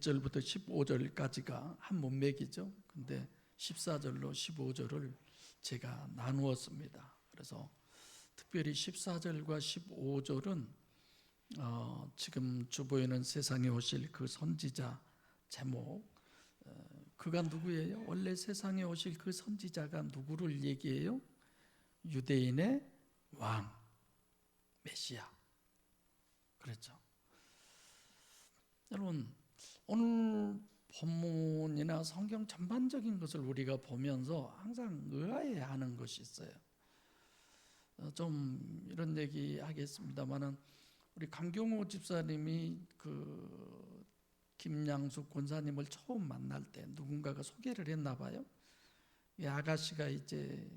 1절부터 15절까지가 한 문맥이죠. 근데 14절로 15절을 제가 나누었습니다. 그래서 특별히 14절과 15절은 지금 주보에는 세상에 오실 그 선지자 제목, 그가 누구예요? 원래 세상에 오실 그 선지자가 누구를 얘기해요? 유대인의 왕, 메시아. 그렇죠. 여러분, 오늘 본문이나 성경 전반적인 것을 우리가 보면서 항상 의아해하는 것이 있어요. 좀 이런 얘기 하겠습니다만은, 우리 강경호 집사님이 그 김양숙 권사님을 처음 만날 때 누군가가 소개를 했나 봐요. 이 아가씨가 이제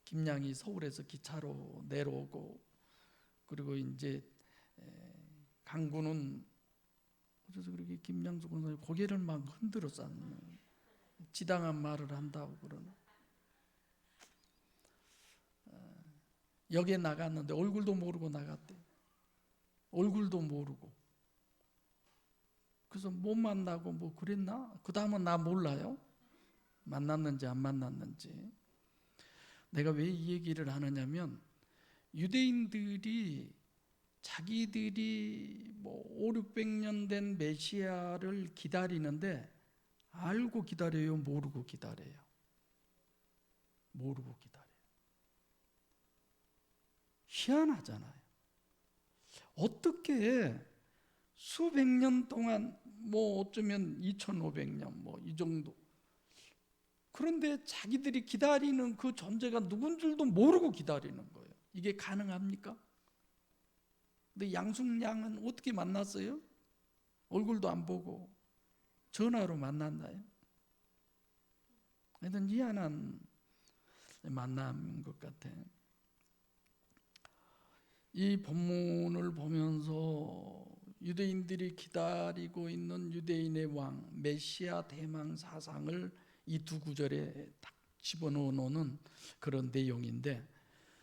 김양이 서울에서 기차로 내려오고, 그리고 이제 강구는 그래서 그렇게 김양숙 권사님 고개를 막 흔들어서 지당한 말을 한다고 그러는. 역에 나갔는데 얼굴도 모르고 나갔대. 얼굴도 모르고. 그래서 못 만나고 뭐 그랬나? 그 다음은 나 몰라요. 만났는지 안 만났는지. 내가 왜 이 얘기를 하느냐면, 유대인들이 자기들이 뭐 500~600년 된 메시아를 기다리는데, 알고 기다려요? 모르고 기다려요? 모르고 기다려요. 희한하잖아요. 어떻게 수백 년 동안, 뭐 어쩌면 2500년 뭐 이 정도, 그런데 자기들이 기다리는 그 존재가 누군 줄도 모르고 기다리는 거예요. 이게 가능합니까? 근데 양숙양은 어떻게 만났어요? 얼굴도 안 보고 전화로 만났나요? 하여튼 희한한 만남인 것 같아요. 이 본문을 보면서 유대인들이 기다리고 있는 유대인의 왕 메시아 대망 사상을 이 두 구절에 딱 집어넣어 놓는 그런 내용인데,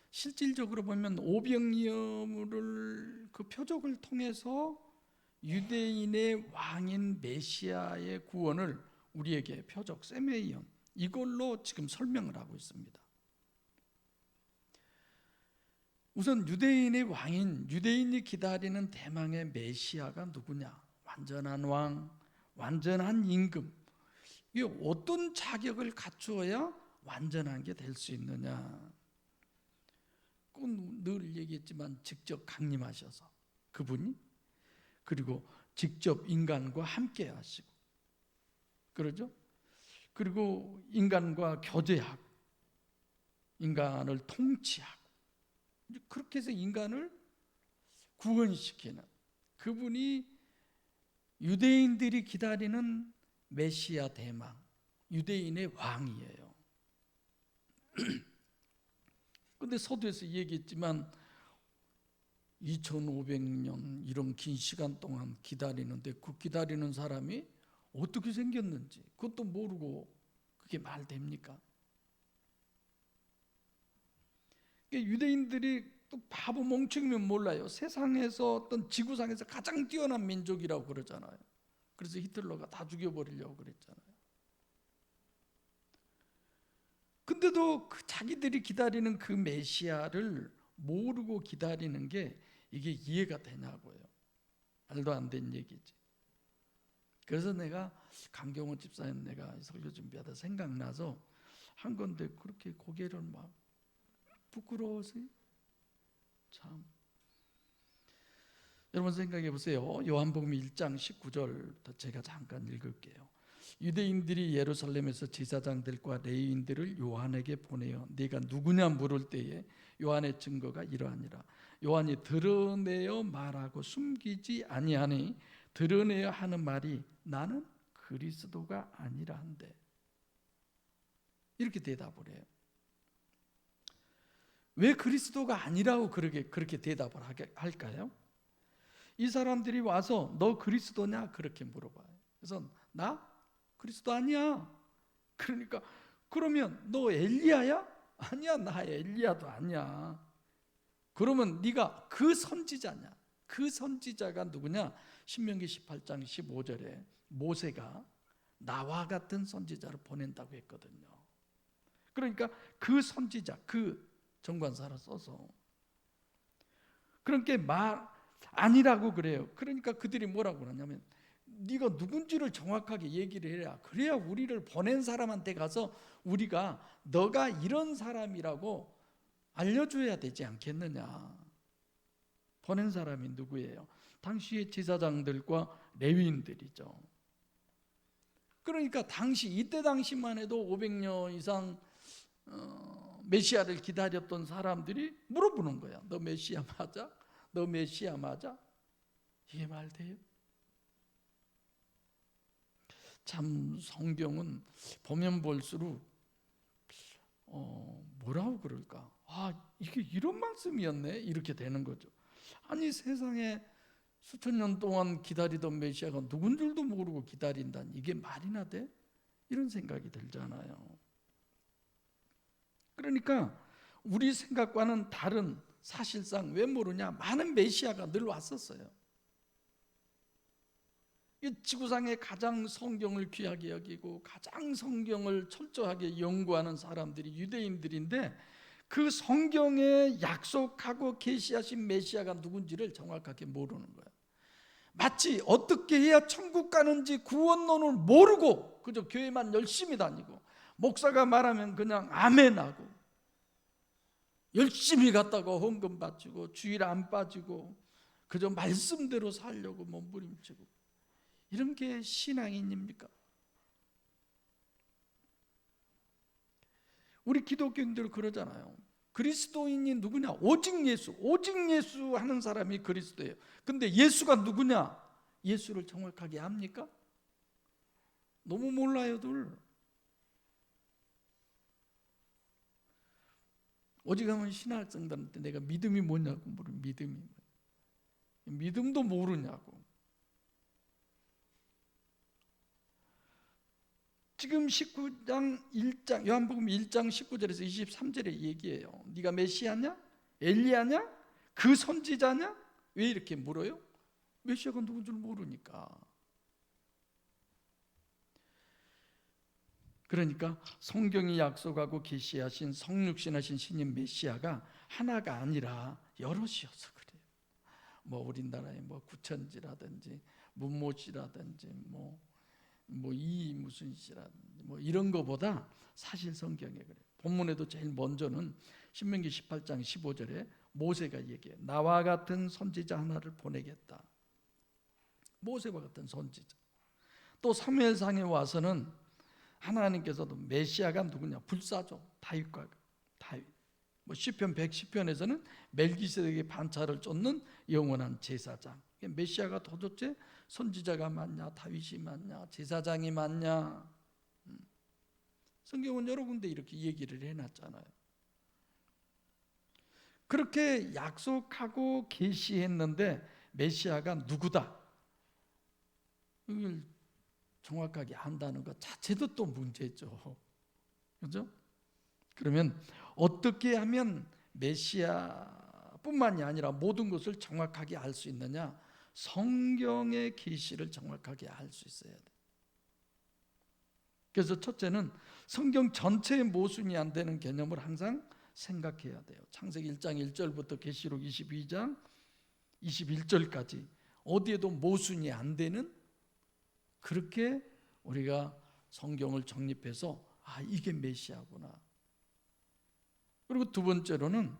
실질적으로 보면 오병이어를 그 표적을 통해서 유대인의 왕인 메시아의 구원을 우리에게 표적 세메이온, 이걸로 지금 설명을 하고 있습니다. 우선 유대인의 왕인, 유대인이 기다리는 대망의 메시아가 누구냐? 완전한 왕, 완전한 임금. 이게 어떤 자격을 갖추어야 완전한 게 될 수 있느냐? 그건 늘 얘기했지만 직접 강림하셔서 그분이, 그리고 직접 인간과 함께 하시고, 그러죠? 그리고 인간과 교제하고 인간을 통치하고, 그렇게 해서 인간을 구원시키는 그분이 유대인들이 기다리는 메시아 대망, 유대인의 왕이에요. 그런데 서두에서 얘기했지만 2500년 이런 긴 시간 동안 기다리는데, 그 기다리는 사람이 어떻게 생겼는지 그것도 모르고 그게 말 됩니까? 유대인들이 또 바보 멍청이면 몰라요. 세상에서 어떤 지구상에서 가장 뛰어난 민족이라고 그러잖아요. 그래서 히틀러가 다 죽여버리려고 그랬잖아요. 근데도 그 자기들이 기다리는 그 메시아를 모르고 기다리는 게 이게 이해가 되냐고요. 말도 안 되는 얘기지. 그래서 내가 강경호 집사님 내가 설교 준비하다 생각나서 한 건데, 그렇게 고개를 막 부끄러워서요? 참. 여러분 생각해 보세요. 요한복음 1장 19절 제가 잠깐 읽을게요. 유대인들이 예루살렘에서 제사장들과 레위인들을 요한에게 보내어 네가 누구냐 물을 때에 요한의 증거가 이러하니라. 요한이 드러내어 말하고 숨기지 아니하니 드러내어 하는 말이 나는 그리스도가 아니라 한데, 이렇게 대답을 해요. 왜 그리스도가 아니라고 그렇게 대답을 할까요? 이 사람들이 와서 너 그리스도냐? 그렇게 물어봐요. 그래서 나? 그리스도 아니야. 그러니까 그러면 너 엘리야야? 아니야, 나 엘리야도 아니야. 그러면 네가 그 선지자냐? 그 선지자가 누구냐? 신명기 18장 15절에 모세가 나와 같은 선지자를 보낸다고 했거든요. 그러니까 그 선지자, 그 정관사를 써서 그렇게 말 아니라고 그래요. 그러니까 그들이 뭐라고 그러냐면 네가 누군지를 정확하게 얘기를 해야, 그래야 우리를 보낸 사람한테 가서 우리가 너가 이런 사람이라고 알려줘야 되지 않겠느냐. 보낸 사람이 누구예요? 당시의 제사장들과 레위인들이죠. 그러니까 이때 당시만 해도 500년 이상 메시아를 기다렸던 사람들이 물어보는 거야. 너 메시아 맞아? 너 메시아 맞아? 이게 말 돼요? 참 성경은 보면 볼수록 뭐라고 그럴까? 이게 이런 말씀이었네? 이렇게 되는 거죠. 아니 세상에 수천 년 동안 기다리던 메시아가 누군 줄도 모르고 기다린다니 이게 말이나 돼? 이런 생각이 들잖아요. 그러니까 우리 생각과는 다른, 사실상 왜 모르냐? 많은 메시아가 늘 왔었어요. 이 지구상에 가장 성경을 귀하게 여기고 가장 성경을 철저하게 연구하는 사람들이 유대인들인데 그 성경에 약속하고 계시하신 메시아가 누군지를 정확하게 모르는 거예요. 마치 어떻게 해야 천국 가는지 구원론을 모르고 그저 교회만 열심히 다니고 목사가 말하면 그냥 아멘하고 열심히 갔다가 헌금 바치고 주일 안 빠지고 그저 말씀대로 살려고 몸부림치고, 이런 게 신앙인입니까? 우리 기독교인들 그러잖아요. 그리스도인이 누구냐? 오직 예수 하는 사람이 그리스도예요. 근데 예수가 누구냐? 예수를 정확하게 압니까? 너무 몰라요들. 오직 하면 신학생들한테 내가 믿음이 뭐냐고 물으면 믿음도 모르냐고. 지금 19장 1장 요한복음 1장 19절에서 23절에 얘기해요. 네가 메시아냐? 엘리야냐? 그 선지자냐? 왜 이렇게 물어요? 메시아가 누군 줄 모르니까. 그러니까 성경이 약속하고 계시하신 성육신하신 신인 메시아가 하나가 아니라 여럿이어서 그래요. 우리나라에 구천지라든지 문모씨라든지 이 무슨 씨라든지 이런 거보다 사실 성경에 그래요. 본문에도 제일 먼저는 신명기 18장 15절에 모세가 얘기해요. 나와 같은 선지자 하나를 보내겠다. 모세와 같은 선지자. 또 사무엘상에 와서는 하나님께서도 메시아가 누구냐? 불사조 다윗과 다윗. 시편 110편에서는 멜기세덱의 반차를 쫓는 영원한 제사장. 메시아가 도대체 선지자가 맞냐, 다윗이 맞냐, 제사장이 맞냐? 성경은 여러 군데 이렇게 얘기를 해놨잖아요. 그렇게 약속하고 계시했는데 메시아가 누구다? 이걸 정확하게 안다는 것 자체도 또 문제죠. 그렇죠? 그러면 어떻게 하면 메시아뿐만이 아니라 모든 것을 정확하게 알 수 있느냐? 성경의 계시를 정확하게 알 수 있어야 돼. 그래서 첫째는 성경 전체의 모순이 안 되는 개념을 항상 생각해야 돼요. 창세기 1장 1절부터 계시록 22장 21절까지 어디에도 모순이 안 되는, 그렇게 우리가 성경을 정립해서 이게 메시아구나. 그리고 두 번째로는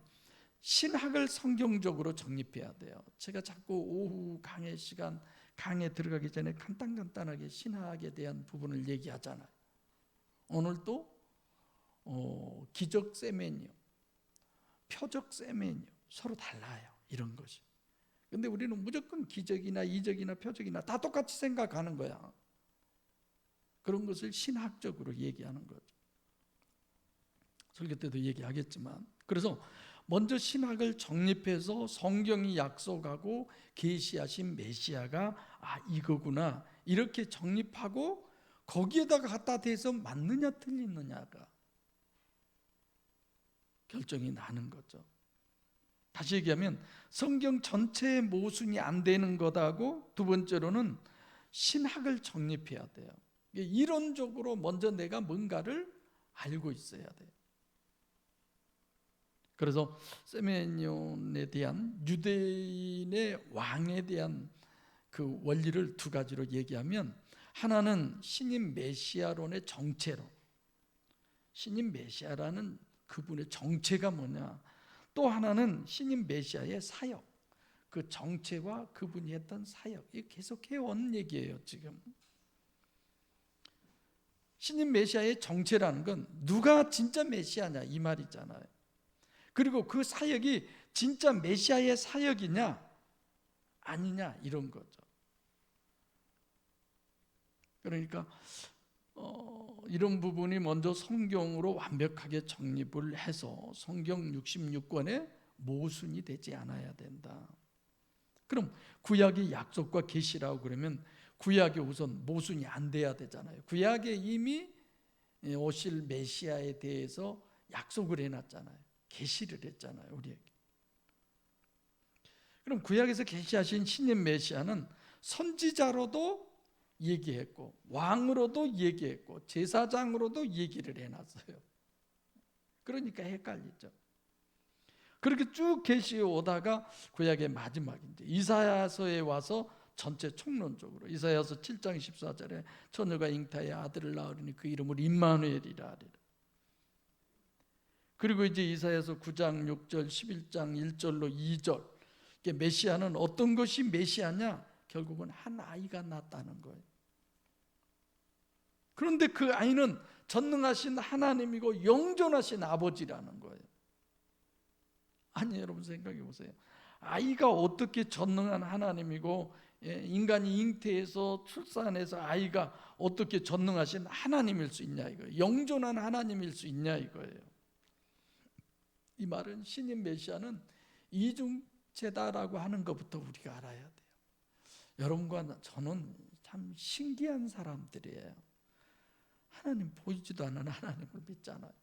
신학을 성경적으로 정립해야 돼요. 제가 자꾸 오후 강에 들어가기 전에 간단하게 신학에 대한 부분을 얘기하잖아요. 오늘도 기적 세메니오, 표적 세메니오 서로 달라요. 이런 것이. 근데 우리는 무조건 기적이나 이적이나 표적이나 다 똑같이 생각하는 거야. 그런 것을 신학적으로 얘기하는 거죠. 설교 때도 얘기하겠지만, 그래서 먼저 신학을 정립해서 성경이 약속하고 계시하신 메시아가 이거구나 이렇게 정립하고 거기에다가 갖다 대서 맞느냐 틀리느냐가 결정이 나는 거죠. 다시 얘기하면 성경 전체의 모순이 안 되는 것하고, 두 번째로는 신학을 정립해야 돼요. 이론적으로 먼저 내가 뭔가를 알고 있어야 돼요. 그래서 세메니온에 대한 유대인의 왕에 대한 그 원리를 두 가지로 얘기하면, 하나는 신임 메시아론의 정체론, 신임 메시아라는 그분의 정체가 뭐냐, 또 하나는 신임 메시아의 사역, 그 정체와 그분이 했던 사역, 이 계속 해온 얘기예요. 지금 신임 메시아의 정체라는 건 누가 진짜 메시아냐 이 말이잖아요. 그리고 그 사역이 진짜 메시아의 사역이냐 아니냐 이런 거죠. 그러니까 이런 부분이 먼저 성경으로 완벽하게 정립을 해서 성경 66권에 모순이 되지 않아야 된다. 그럼 구약의 약속과 계시라고 그러면 구약에 우선 모순이 안 돼야 되잖아요. 구약에 이미 오실 메시아에 대해서 약속을 해놨잖아요. 계시를 했잖아요, 우리에게. 그럼 구약에서 계시하신 신임 메시아는 선지자로도 얘기했고 왕으로도 얘기했고 제사장으로도 얘기를 해놨어요. 그러니까 헷갈리죠. 그렇게 쭉 계시해 오다가 구약의 마지막인데 이사야서에 와서 전체 총론적으로 이사야서 7장 14절에 처녀가 잉타에 아들을 낳으리니 그 이름을 임마누엘이라 하리라. 그리고 이제 이사야서 9장 6절 11장 1절로 2절, 메시아는 어떤 것이 메시아냐? 결국은 한 아이가 낳았다는 거예요. 그런데 그 아이는 전능하신 하나님이고 영존하신 아버지라는 거예요. 아니, 여러분 생각해 보세요. 아이가 어떻게 전능한 하나님이고, 인간이 잉태해서 출산해서 아이가 어떻게 전능하신 하나님일 수 있냐 이거예요. 영존한 하나님일 수 있냐 이거예요. 이 말은 신임 메시아는 이중체다라고 하는 것부터 우리가 알아야 돼요. 여러분과 저는 참 신기한 사람들이에요. 하나님 보이지도 않는 하나님을 믿잖아요.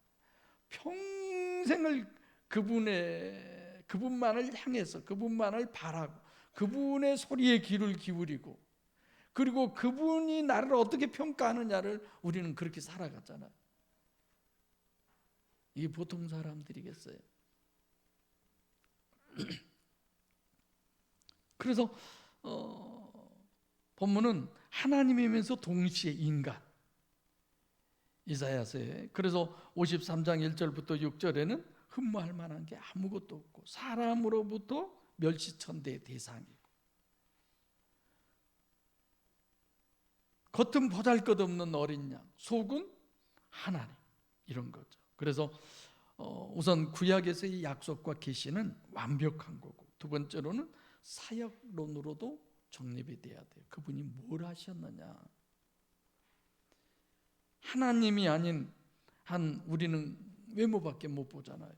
평생을 그분만을 향해서 그분만을 바라고 그분의 소리에 귀를 기울이고, 그리고 그분이 나를 어떻게 평가하느냐를 우리는 그렇게 살아갔잖아요. 이게 보통 사람들이겠어요? 그래서 본문은 하나님이면서 동시에 인간, 이사야서에. 그래서 53장 1절부터 6절에는 흠모할 만한 게 아무것도 없고 사람으로부터 멸시천대의 대상이고 겉은 보잘것없는 어린 양, 속은 하나님, 이런 거죠. 그래서 우선 구약에서의 약속과 계시는 완벽한 거고, 두 번째로는 사역론으로도 정립이 돼야 돼요. 그분이 뭘 하셨느냐. 하나님이 아닌 한 우리는 외모밖에 못 보잖아요.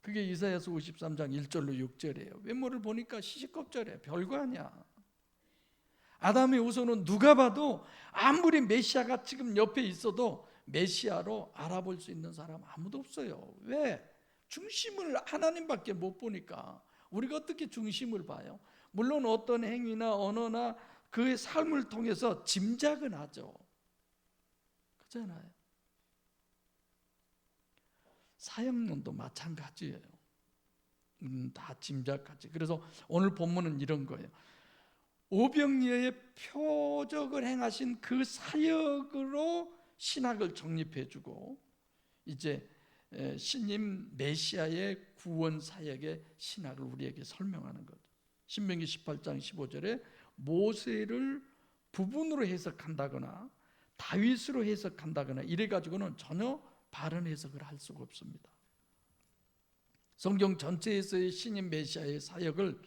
그게 이사야서 53장 1절로 6절이에요. 외모를 보니까 시시껍절해. 별거 아니야. 아담의 후손은 누가 봐도 아무리 메시아가 지금 옆에 있어도 메시아로 알아볼 수 있는 사람 아무도 없어요. 왜? 중심을 하나님밖에 못 보니까. 우리가 어떻게 중심을 봐요? 물론 어떤 행위나 언어나 그의 삶을 통해서 짐작은 하죠. 그렇잖아요. 사역론도 마찬가지예요. 다 짐작하지. 그래서 오늘 본문은 이런 거예요. 오병이어의 표적을 행하신 그 사역으로 신학을 정립해주고, 이제 신임 메시아의 구원 사역의 신학을 우리에게 설명하는 거죠. 신명기 18장 15절에 모세를 부분으로 해석한다거나 다윗으로 해석한다거나 이래가지고는 전혀 바른 해석을 할 수가 없습니다. 성경 전체에서의 신임 메시아의 사역을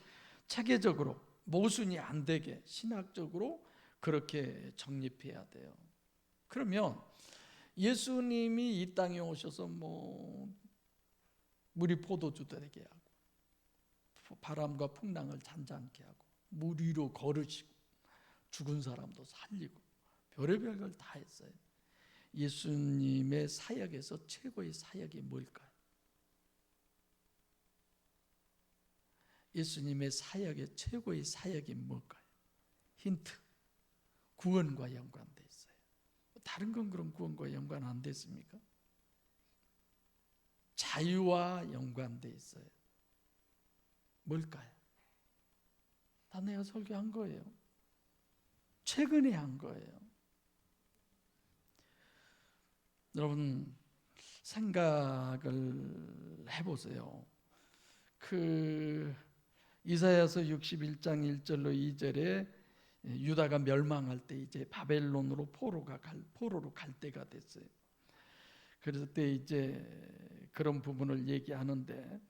체계적으로 모순이 안 되게 신학적으로 그렇게 정립해야 돼요. 그러면 예수님이 이 땅에 오셔서 물이 포도주 되게 하고 바람과 풍랑을 잔잔케 하고 물 위로 걸으시고 죽은 사람도 살리고 별의별 걸 다 했어요. 예수님의 사역에서 최고의 사역이 뭘까요? 예수님의 사역의 최고의 사역이 뭘까요? 힌트. 구원과 연관돼 있어요. 다른 건 그런 구원과 연관 안 됐습니까? 자유와 연관돼 있어요. 뭘까요? 다 내가 설교한 거예요. 최근에 한 거예요. 여러분 생각을 해보세요. 이사야서 61장 1절로 2절에 유다가 멸망할 때 이제 바벨론으로 포로로 갈 때가 됐어요. 그래서 때 이제 그런 부분을 얘기하는데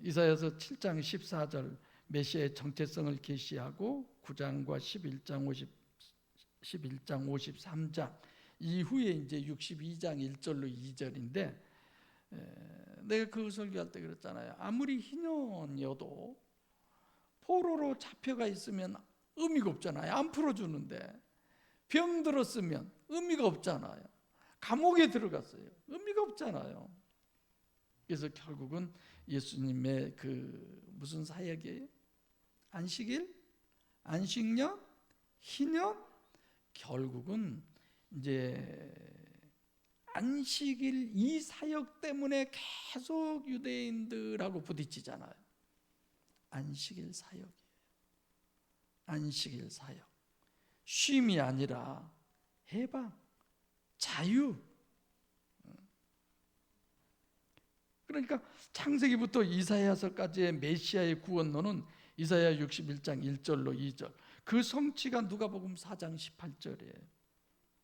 이사야서 7장 14절 메시아의 정체성을 계시하고 9장과 11장 53장 이후에 이제 62장 1절로 2절인데 내가 그 설교할 때 그랬잖아요. 아무리 희년이어도 포로로 잡혀가 있으면 의미가 없잖아요. 안 풀어주는데 병 들었으면 의미가 없잖아요. 감옥에 들어갔어요. 의미가 없잖아요. 그래서 결국은 예수님의 그 무슨 사역이에요? 안식일? 안식년? 희년? 결국은 이제 안식일 이 사역 때문에 계속 유대인들하고 부딪히잖아요. 안식일 사역이에요. 안식일 사역. 쉼이 아니라 해방, 자유. 그러니까 창세기부터 이사야서까지의 메시아의 구원론은 이사야 61장 1절로 2절. 그 성취가 누가복음 4장 18절이에요.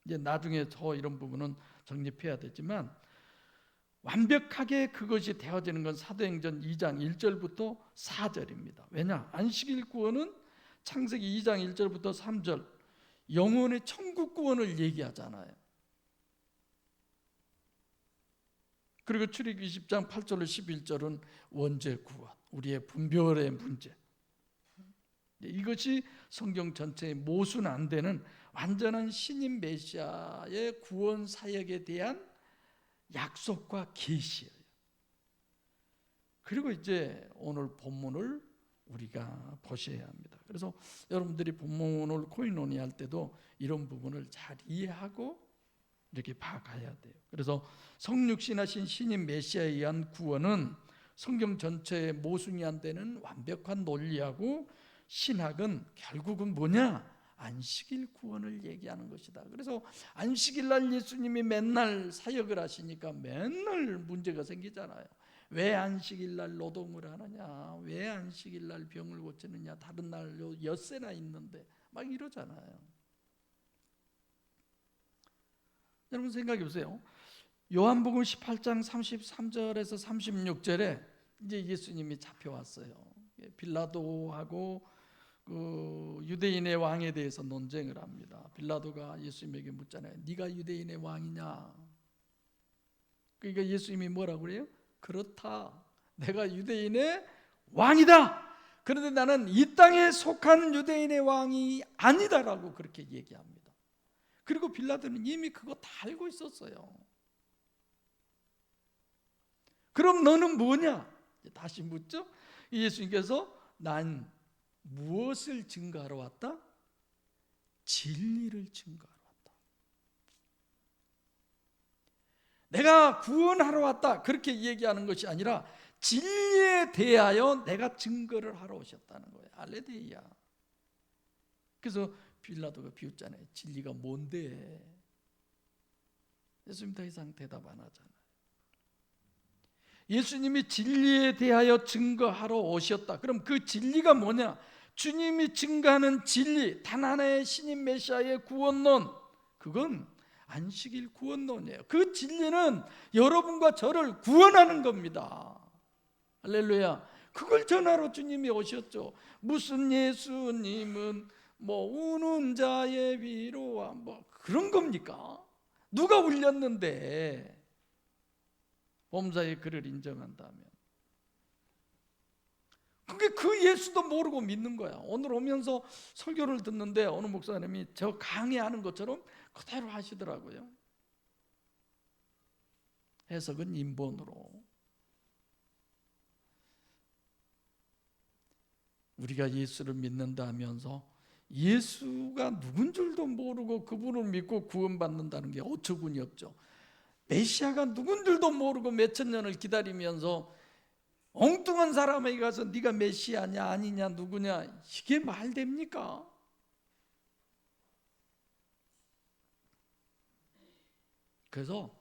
이제 나중에 더 이런 부분은 정립해야 되지만 완벽하게 그것이 되어지는 건 사도행전 2장 1절부터 4절입니다. 왜냐? 안식일 구원은 창세기 2장 1절부터 3절 영혼의 천국 구원을 얘기하잖아요. 그리고 출애굽기 20장 8절로 11절은 원죄 구원, 우리의 분별의 문제. 이것이 성경 전체의 모순 안 되는 완전한 신인 메시아의 구원 사역에 대한 약속과 계시예요. 그리고 이제 오늘 본문을 우리가 보셔야 합니다. 그래서 여러분들이 본문을 코인논의 할 때도 이런 부분을 잘 이해하고 이렇게 봐가야 돼요. 그래서 성육신하신 신인 메시아에 의한 구원은 성경 전체에 모순이 안 되는 완벽한 논리하고 신학은 결국은 뭐냐? 안식일 구원을 얘기하는 것이다. 그래서 안식일 날 예수님이 맨날 사역을 하시니까 맨날 문제가 생기잖아요. 왜 안식일 날 노동을 하느냐? 왜 안식일 날 병을 고치느냐? 다른 날 엿새나 있는데 막 이러잖아요. 여러분 생각해 보세요. 요한복음 18장 33절에서 36절에 이제 예수님이 잡혀왔어요. 빌라도하고 그 유대인의 왕에 대해서 논쟁을 합니다. 빌라도가 예수님에게 묻잖아요. 네가 유대인의 왕이냐? 그러니까 예수님이 뭐라고 그래요? 그렇다. 내가 유대인의 왕이다. 그런데 나는 이 땅에 속한 유대인의 왕이 아니다라고 그렇게 얘기합니다. 그리고 빌라도는 이미 그거 다 알고 있었어요. 그럼 너는 뭐냐? 다시 묻죠. 예수님께서 난 무엇을 증거하러 왔다? 진리를 증거하러 왔다. 내가 구원하러 왔다 그렇게 얘기하는 것이 아니라 진리에 대하여 내가 증거를 하러 오셨다는 거예요. 알레데이야. 그래서 빌라도가 비웃잖아요. 진리가 뭔데? 예수님 더 이상 대답 안 하잖아요. 예수님이 진리에 대하여 증거하러 오셨다. 그럼 그 진리가 뭐냐? 주님이 증거하는 진리, 단 하나의 신인 메시아의 구원론, 그건 안식일 구원론이에요. 그 진리는 여러분과 저를 구원하는 겁니다. 할렐루야. 그걸 전하러 주님이 오셨죠. 무슨 예수님은 뭐 우는 자의 위로와 뭐 그런 겁니까? 누가 울렸는데 범사의 그를 인정한다면. 그게 그 예수도 모르고 믿는 거야. 오늘 오면서 설교를 듣는데 어느 목사님이 저 강의하는 것처럼 그대로 하시더라고요. 해석은 인본으로. 우리가 예수를 믿는다 하면서 예수가 누군 줄도 모르고 그분을 믿고 구원받는다는 게 어처구니 없죠. 메시아가 누군 줄도 모르고 몇천 년을 기다리면서 엉뚱한 사람에게 가서 네가 메시아냐 아니냐 누구냐, 이게 말 됩니까? 그래서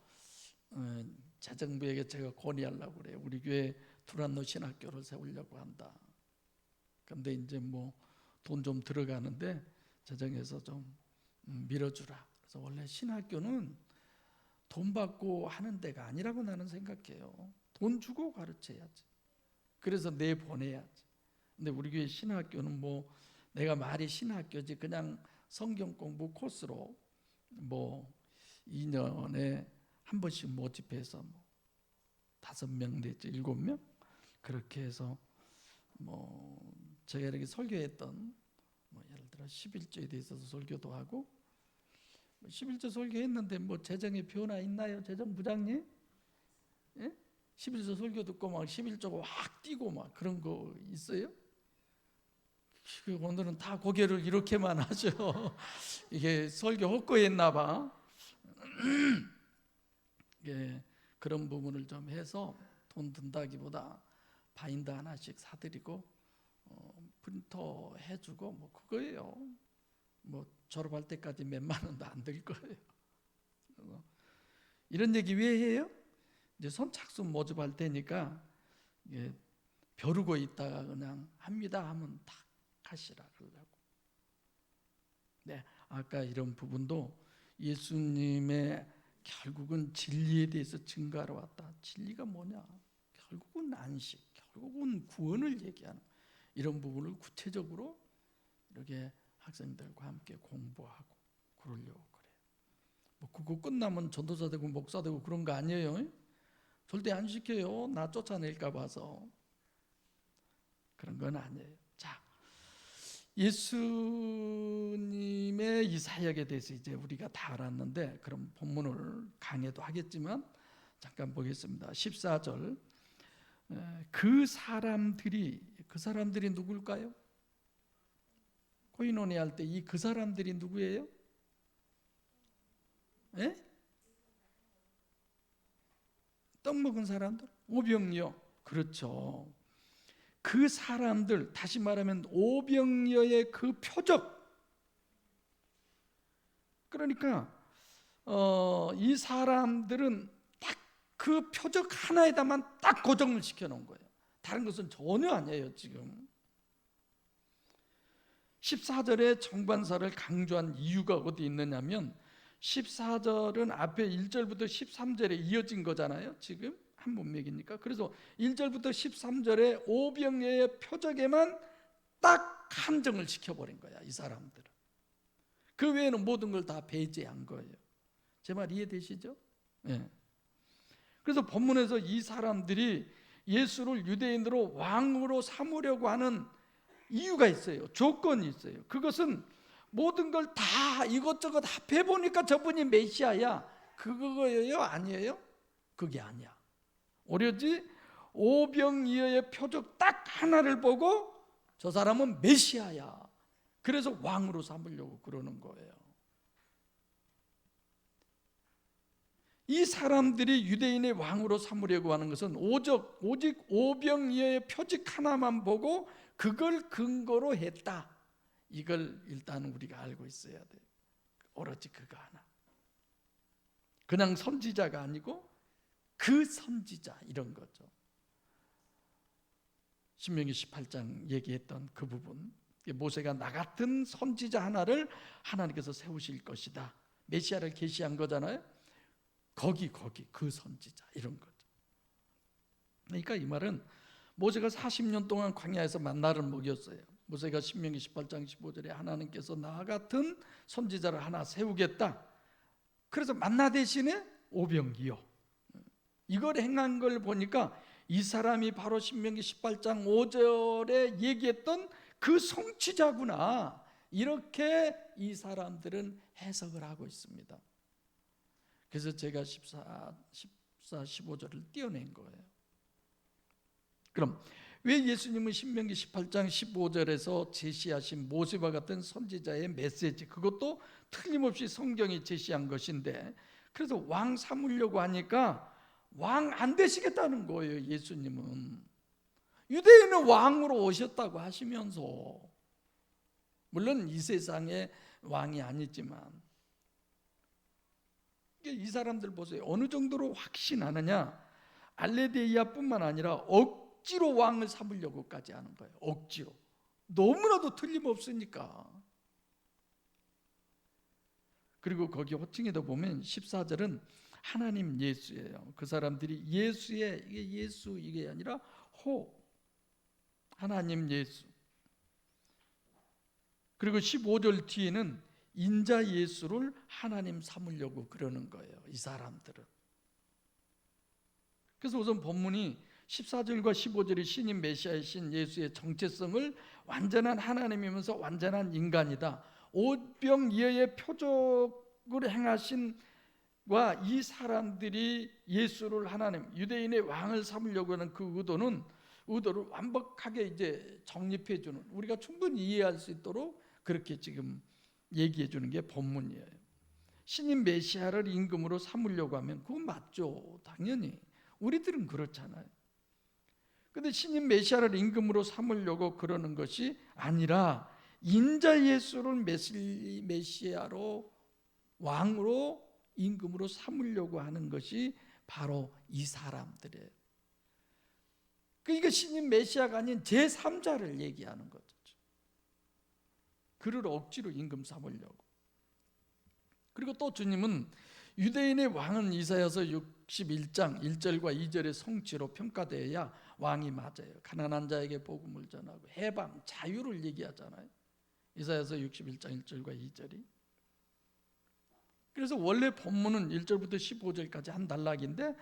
재정부에게 제가 건의하려고 그래요. 우리 교회 두란노 신학교를 세우려고 한다. 근데 이제 뭐 돈 좀 들어가는데 재정에서 좀 밀어주라. 그래서 원래 신학교는 돈 받고 하는 데가 아니라고 나는 생각해요. 돈 주고 가르쳐야지. 그래서 내보내야지. 근데 우리 교회 신학교는 뭐 내가 말이 신학교지 그냥 성경 공부 코스로 뭐 2년에 한 번씩 모집해서 뭐 5명 내지 7명 그렇게 해서 뭐 제가 이렇게 설교했던 뭐 예를 들어 11조에 대해서도 설교도 하고 11조 설교했는데 뭐 재정에 변화 있나요? 재정부장님? 예? 11조 설교 듣고 막 11조가 확 뛰고 막 그런 거 있어요? 오늘은 다 고개를 이렇게만 하죠. 이게 설교 헛거했나 봐. 예, 그런 부분을 좀 해서 돈 든다기보다 바인더 하나씩 사드리고 프린터 해주고 뭐 그거예요. 뭐 졸업할 때까지 몇만 원도 안 들 거예요. 이런 얘기 왜 해요? 이제 선착순 모집할 때니까 벼르고 있다가 그냥 합니다 하면 탁 하시라 그러려고. 네, 아까 이런 부분도 예수님의 결국은 진리에 대해서 증거하러 왔다. 진리가 뭐냐? 결국은 안식, 결국은 구원을 얘기하는 이런 부분을 구체적으로 이렇게 학생들과 함께 공부하고 그러려고 그래요. 뭐 그거 끝나면 전도사 되고 목사 되고 그런 거 아니에요. 절대 안 시켜요. 나 쫓아낼까 봐서. 그런 건 아니에요. 자, 예수님의 이 사역에 대해서 이제 우리가 다 알았는데 그럼 본문을 강해도 하겠지만 잠깐 보겠습니다. 14절. 그 사람들이 누굴까요? 코이노니 할 때 이 그 사람들이 누구예요? 예? 떡 먹은 사람들? 오병이어. 그렇죠. 그 사람들, 다시 말하면 오병이어의 그 표적. 그러니까 이 사람들은 딱 그 표적 하나에다만 딱 고정을 시켜놓은 거예요. 다른 것은 전혀 아니에요. 지금 14절에 정반사를 강조한 이유가 어디 있느냐면 14절은 앞에 1절부터 13절에 이어진 거잖아요. 지금 한 문맥이니까. 그래서 1절부터 13절에 오병이어의 표적에만 딱 한정을 시켜버린 거야. 이 사람들은. 그 외에는 모든 걸 다 배제한 거예요. 제 말 이해되시죠? 네. 그래서 본문에서 이 사람들이 예수를 유대인으로 왕으로 삼으려고 하는 이유가 있어요. 조건이 있어요. 그것은 모든 걸 다 이것저것 합해보니까 저분이 메시아야. 그거예요? 아니에요? 그게 아니야. 오로지 오병이어의 표적 딱 하나를 보고 저 사람은 메시아야. 그래서 왕으로 삼으려고 그러는 거예요. 이 사람들이 유대인의 왕으로 삼으려고 하는 것은 오직 오병이어의 표적 하나만 보고 그걸 근거로 했다. 이걸 일단 우리가 알고 있어야 돼요. 오로지 그거 하나. 그냥 선지자가 아니고 그 선지자 이런 거죠. 신명기 18장 얘기했던 그 부분. 모세가 나 같은 선지자 하나를 하나님께서 세우실 것이다. 메시아를 계시한 거잖아요. 거기 그 선지자 이런 거죠. 그러니까 이 말은 모세가 40년 동안 광야에서 만나를 먹였어요. 모세가 신명기 18장 15절에 하나님께서 나 같은 선지자를 하나 세우겠다. 그래서 만나 대신에 오병이어 이걸 행한 걸 보니까 이 사람이 바로 신명기 18장 5절에 얘기했던 그 성취자구나. 이렇게 이 사람들은 해석을 하고 있습니다. 그래서 제가 14, 15절을 띄어낸 거예요. 그럼 왜 예수님은 신명기 18장 15절에서 제시하신 모세와 같은 선지자의 메시지, 그것도 틀림없이 성경이 제시한 것인데, 그래서 왕 삼으려고 하니까 왕 안 되시겠다는 거예요. 예수님은 유대인은 왕으로 오셨다고 하시면서, 물론 이 세상의 왕이 아니지만, 이 사람들 보세요. 어느 정도로 확신하느냐. 알레데이아뿐만 아니라 억지로 왕을 삼으려고까지 하는 거예요. 억지로. 너무나도 틀림없으니까. 그리고 거기 호칭에도 보면 14절은 하나님 예수예요. 그 사람들이 예수의, 이게 예수 이게 아니라 하나님 예수. 그리고 15절 뒤에는 인자 예수를 하나님 삼으려고 그러는 거예요. 이 사람들은. 그래서 우선 본문이 14절과 15절이 신인 메시아이신 예수의 정체성을 완전한 하나님이면서 완전한 인간이다, 오병이어의 표적을 행하신 이 사람들이 예수를 하나님, 유대인의 왕을 삼으려고 하는 그 의도를 완벽하게 이제 정립해 주는, 우리가 충분히 이해할 수 있도록 그렇게 지금 얘기해 주는 게 본문이에요. 신인 메시아를 임금으로 삼으려고 하면 그건 맞죠. 당연히 우리들은 그렇잖아요. 근데 신인 메시아를 임금으로 삼으려고 그러는 것이 아니라 인자 예수를 메시아로, 왕으로, 임금으로 삼으려고 하는 것이 바로 이 사람들이에요. 그러니까 신인 메시아가 아닌 제3자를 얘기하는 거죠. 그를 억지로 임금 삼으려고. 그리고 또 주님은 유대인의 왕은 이사야서 61장 1절과 2절의 성취로 평가되어야 왕이 맞아요. 가난한 자에게 복음을 전하고 해방, 자유를 얘기하잖아요. 이사야서 61장 1절과 2절이. 그래서 원래 본문은 1절부터 15절까지 한 단락인데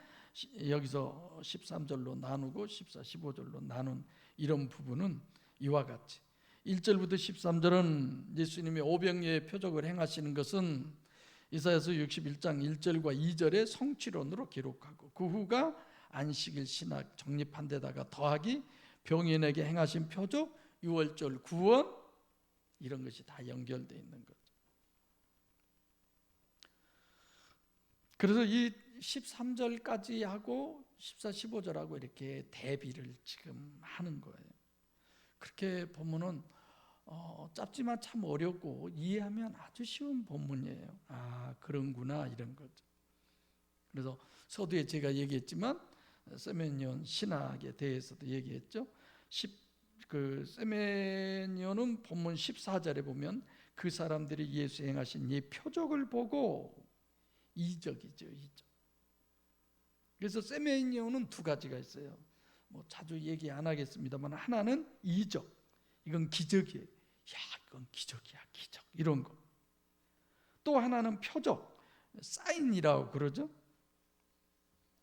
여기서 13절로 나누고 14, 15절로 나눈 이런 부분은 이와 같이, 1절부터 13절은 예수님이 오병이어의 표적을 행하시는 것은 이사야서 61장 1절과 2절의 성취론으로 기록하고, 그 후가 안식일 신학 정립한 데다가 더하기 병인에게 행하신 표적, 유월절 구원, 이런 것이 다 연결되어 있는 거죠. 그래서 이 13절까지 하고 14, 15절하고 이렇게 대비를 지금 하는 거예요. 그렇게 보면은 짧지만 참 어렵고 이해하면 아주 쉬운 본문이에요. 아, 그런구나, 이런 거죠. 그래서 서두에 제가 얘기했지만 세메니온 신학에 대해서도 얘기했죠. 세메니온은 본문 14절에 보면 그 사람들이 예수 행하신 이 표적을 보고, 이적이죠, 이적. 그래서 세메니온은 두 가지가 있어요. 뭐 자주 얘기 안 하겠습니다만, 하나는 이적, 이건 기적이에요. 야, 이건 기적이야, 기적, 이런 거. 또 하나는 표적, 사인이라고 그러죠.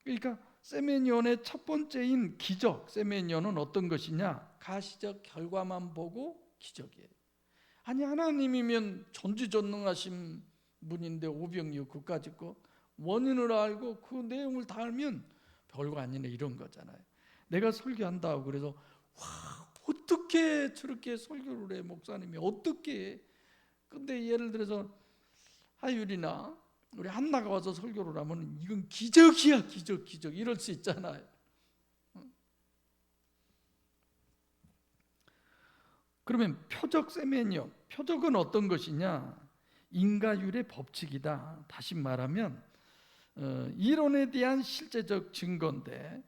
그러니까 세메니온의 첫 번째인 기적, 세메니온은 어떤 것이냐? 가시적 결과만 보고 기적이에요. 아니, 하나님이면 전지전능하신 분인데 오병이어 그까짓 거 원인을 알고 그 내용을 다 알면 별거 아니네, 이런 거잖아요. 내가 설교한다고 그래서 와, 어떻게 저렇게 설교를 해, 목사님이 어떻게 해? 근데 예를 들어서 하율이나 우리 한나가 와서 설교를 하면 이건 기적이야, 기적, 기적, 이럴 수 있잖아요. 그러면 표적 세메니온, 표적은 어떤 것이냐? 인과율의 법칙이다. 다시 말하면 이론에 대한 실제적 증거인데,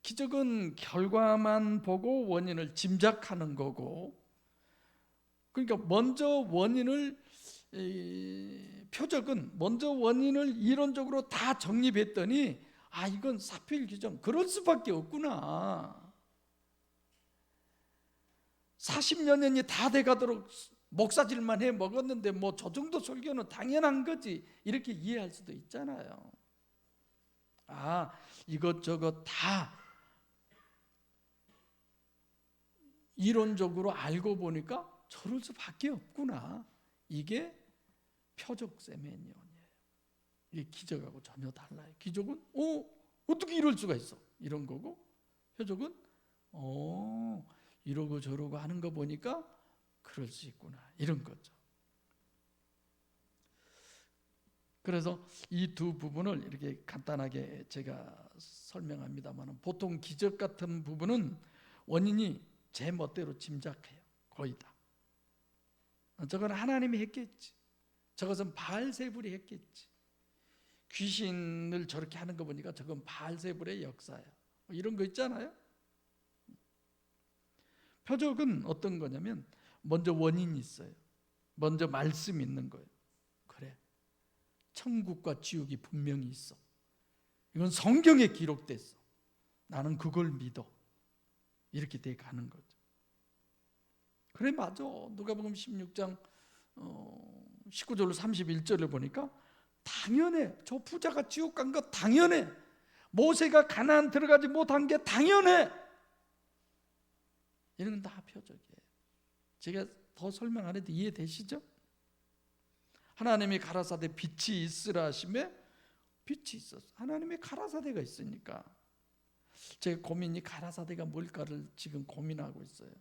기적은 결과만 보고 원인을 짐작하는 거고, 그러니까 표적은 먼저 원인을 이론적으로 다 정립했더니, 아, 이건 사필 규정, 그럴 수밖에 없구나. 40여 년이 다 돼가도록 목사질만 해 먹었는데 뭐 저 정도 설교는 당연한 거지, 이렇게 이해할 수도 있잖아요. 아, 이것저것 다 이론적으로 알고 보니까 저럴 수밖에 없구나. 이게 표적 세메니온이에요. 이게 기적하고 전혀 달라요. 기적은 어떻게 이럴 수가 있어, 이런 거고, 표적은 이러고 저러고 하는 거 보니까 그럴 수 있구나, 이런 거죠. 그래서 이 두 부분을 이렇게 간단하게 제가 설명합니다만, 보통 기적 같은 부분은 원인이 제 멋대로 짐작해요. 거의 다. 저건 하나님이 했겠지, 저것은 바알세불이 했겠지, 귀신을 저렇게 하는 거 보니까 저건 바알세불의 역사야, 이런 거 있잖아요. 표적은 어떤 거냐면 먼저 원인이 있어요. 먼저 말씀이 있는 거예요. 그래, 천국과 지옥이 분명히 있어, 이건 성경에 기록됐어, 나는 그걸 믿어, 이렇게 돼 가는 거죠. 그래, 맞아. 누가복음 16장 19절로 31절을 보니까 당연해, 저 부자가 지옥 간 거 당연해, 모세가 가나안 들어가지 못한 게 당연해, 이런 건 다 표적이에요. 제가 더 설명 안 해도 이해되시죠? 하나님이 가라사대 빛이 있으라 하시매 빛이 있었어. 하나님의 가라사대가 있으니까. 제 고민이 가라사대가 뭘까를 지금 고민하고 있어요.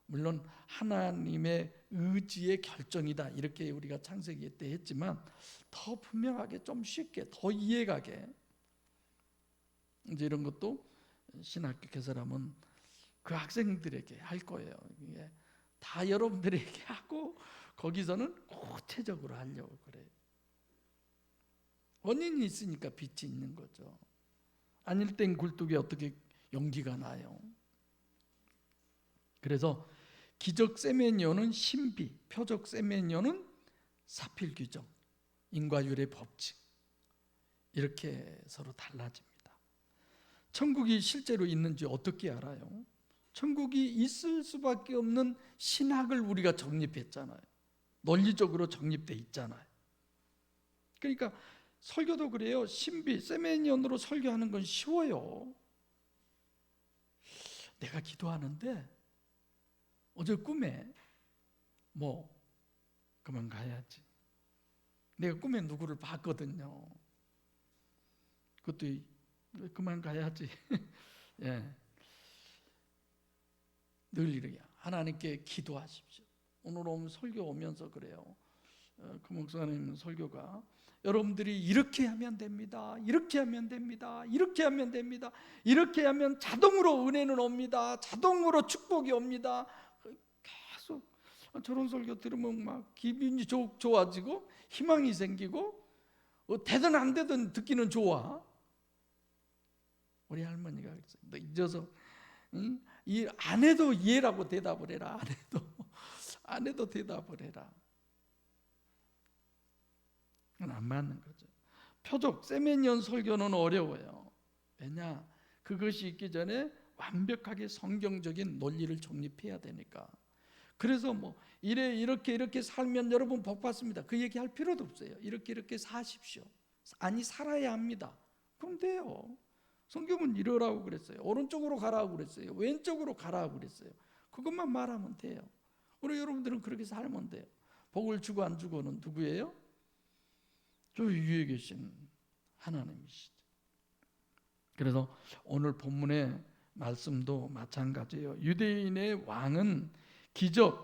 물론 하나님의 의지의 결정이다, 이렇게 우리가 창세기 때 했지만 더 분명하게, 좀 쉽게, 더 이해가게, 이제 이런 것도 신학교 개설하면 그 학생들에게 할 거예요. 이게 다 여러분들에게 하고 거기서는 구체적으로 하려고 그래요. 원인이 있으니까 빛이 있는 거죠. 아닐 땐 굴뚝에 어떻게 용기가 나요? 그래서 기적 세메니오는 신비, 표적 세메니오는 사필 규정, 인과율의 법칙, 이렇게 서로 달라집니다. 천국이 실제로 있는지 어떻게 알아요? 천국이 있을 수밖에 없는 신학을 우리가 정립했잖아요. 논리적으로 정립돼 있잖아요. 그러니까 설교도 그래요. 신비, 세메니언으로 설교하는 건 쉬워요. 내가 기도하는데 어제 꿈에 그만 가야지. 내가 꿈에 누구를 봤거든요. 그것도 그만 가야지. 예. 늘 이렇게 하나님께 기도하십시오. 오늘 오면 설교 오면서 그래요. 그 목사님 설교가 여러분들이 이렇게 하면 됩니다, 이렇게 하면 됩니다, 이렇게 하면 됩니다, 이렇게 하면 자동으로 은혜는 옵니다, 자동으로 축복이 옵니다. 계속 저런 설교 들으면 막 기분이 좋아지고 희망이 생기고, 되든 안 되든 듣기는 좋아. 우리 할머니가 그랬어요. 너 잊어서 이 안 해도 이해라고 대답을 해라. 안 해도 대답을 해라. 그건 안 맞는 거죠. 표적 세메니언 설교는 어려워요. 왜냐? 그것이 있기 전에 완벽하게 성경적인 논리를 정립해야 되니까. 그래서 이렇게 살면 여러분 복 받습니다, 그 얘기 할 필요도 없어요. 이렇게 사십시오. 아니, 살아야 합니다. 그럼 돼요. 성경은 이러라고 그랬어요. 오른쪽으로 가라고 그랬어요. 왼쪽으로 가라고 그랬어요. 그것만 말하면 돼요. 우리 여러분들은 그렇게 살면 돼요. 복을 주고 안 주고는 누구예요? 저 위에 계신 하나님이시죠. 그래서 오늘 본문의 말씀도 마찬가지예요. 유대인의 왕은 기적의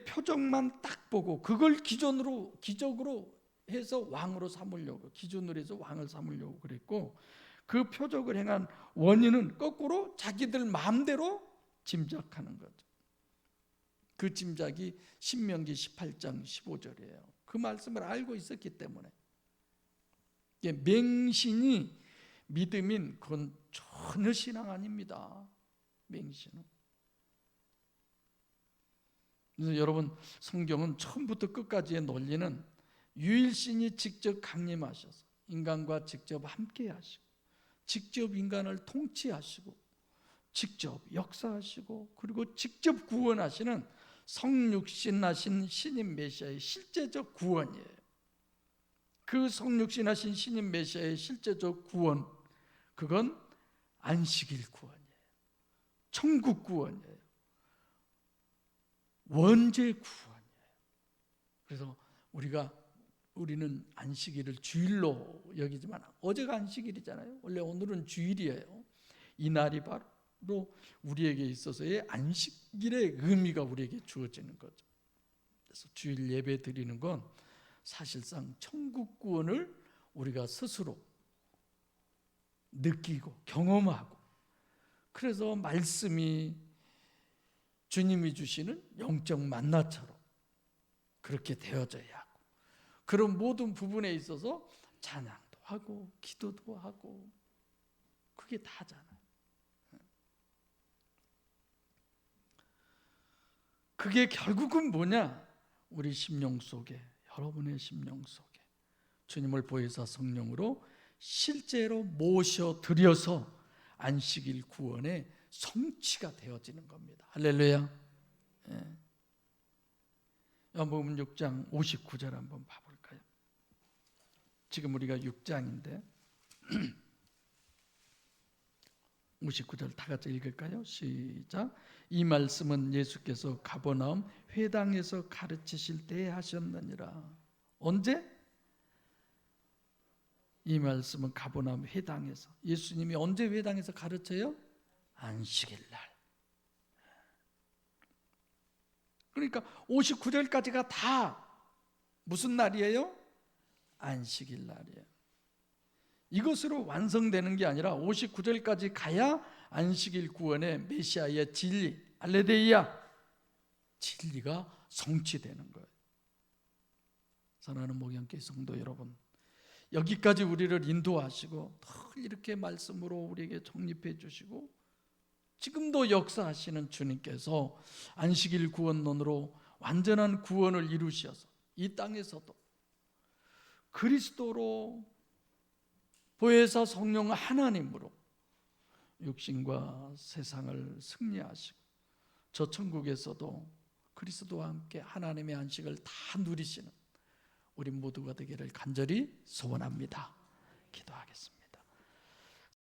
표적만 딱 보고 그걸 기적으로 해서 왕으로 삼으려고, 기준으로 해서 왕을 삼으려고 그랬고, 그 표적을 행한 원인은 거꾸로 자기들 마음대로 짐작하는 거죠. 그 짐작이 신명기 18장 15절이에요. 그 말씀을 알고 있었기 때문에. 맹신이 믿음인 그건 전혀 신앙 아닙니다. 맹신은. 그래서 여러분, 성경은 처음부터 끝까지의 논리는 유일신이 직접 강림하셔서 인간과 직접 함께 하시고, 직접 인간을 통치하시고, 직접 역사하시고, 그리고 직접 구원하시는 성육신하신 신인 메시아의 실제적 구원이에요. 그 성육신하신 신인 메시아의 실제적 구원, 그건 안식일 구원이에요. 천국 구원이에요. 원죄 구원이에요. 그래서 우리는 안식일을 주일로 여기지만 어제가 안식일이잖아요. 원래 오늘은 주일이에요. 이 날이 바로 우리에게 있어서의 안식일의 의미가 우리에게 주어지는 거죠. 그래서 주일 예배 드리는 건 사실상 천국 구원을 우리가 스스로 느끼고 경험하고, 그래서 말씀이 주님이 주시는 영적 만나처럼 그렇게 되어져야 하고, 그런 모든 부분에 있어서 찬양도 하고 기도도 하고 그게 다잖아요. 그게 결국은 뭐냐? 우리 심령 속에, 여러분의 심령 속에 주님을 보혜사 성령으로 실제로 모셔드려서 안식일 구원의 성취가 되어지는 겁니다. 할렐루야. 예. 요한복음 6장 59절 한번 봐볼까요? 지금 우리가 6장인데 59절 다 같이 읽을까요? 시작. 이 말씀은 예수께서 가버나움 회당에서 가르치실 때에 하셨느니라. 언제? 이 말씀은 가버나움 회당에서. 예수님이 언제 회당에서 가르쳐요? 안식일 날. 그러니까 59절까지가 다 무슨 날이에요? 안식일 날이에요. 이것으로 완성되는 게 아니라 59절까지 가야 안식일 구원의 메시아의 진리, 알레데이아 진리가 성취되는 거예요. 사랑하는 목양교회 성도 여러분, 여기까지 우리를 인도하시고 늘 이렇게 말씀으로 우리에게 정립해 주시고 지금도 역사하시는 주님께서 안식일 구원론으로 완전한 구원을 이루셔서 이 땅에서도 그리스도로 보혜사 성령 하나님으로 육신과 세상을 승리하시고 저 천국에서도 그리스도와 함께 하나님의 안식을 다 누리시는 우리 모두가 되기를 간절히 소원합니다. 기도하겠습니다.